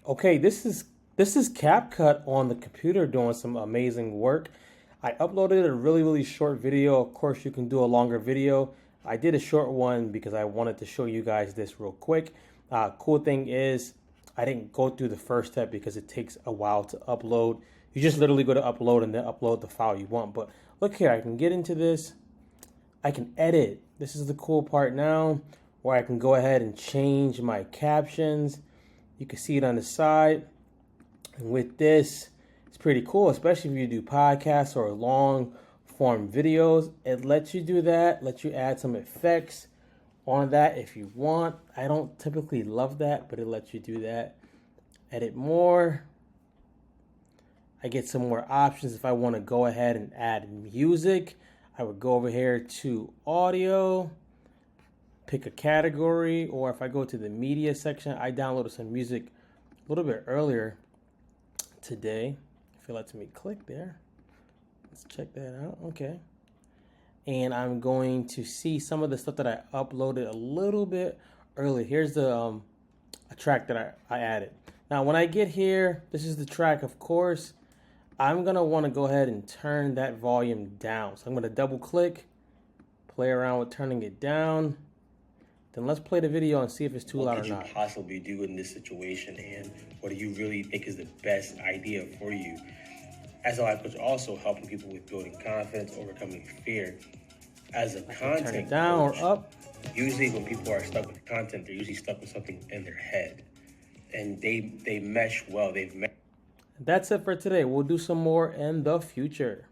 Okay, this is CapCut on the computer doing some amazing work. I uploaded a really short video. Of course, you can do a longer video. I did a short one because I wanted to show you guys this real quick. Cool thing is I didn't go through the first step because it takes a while to upload. You just literally go to upload and then upload the file you want. But look here, I can get into this. I can edit. This is the cool part now where I can go ahead and change my captions. You can see it on the side. And with this, it's pretty cool, especially if you do podcasts or long form videos. It lets you do that, lets you add some effects on that if you want. I don't typically love that, but it lets you do that. Edit more. I get some more options if I want to go ahead and add music. I would go over here to audio, pick a category, or if I go to the media section, I downloaded some music a little bit earlier today. If it lets me click there, let's check that out. Okay. And I'm going to see some of the stuff that I uploaded a little bit early. Here's the a track that I added. Now, when I get here, this is the track, of course. I'm going to want to go ahead and turn that volume down. So I'm going to double click, play around with turning it down. Then let's play the video and see if it's too loud or not. What could you possibly do in this situation, and what do you really think is the best idea for you? As a life coach, also helping people with building confidence, overcoming fear. As a content turn it down coach, or up. usually when people are stuck with content, they're usually stuck with something in their head, and they mesh well. That's it for today. We'll do some more in the future.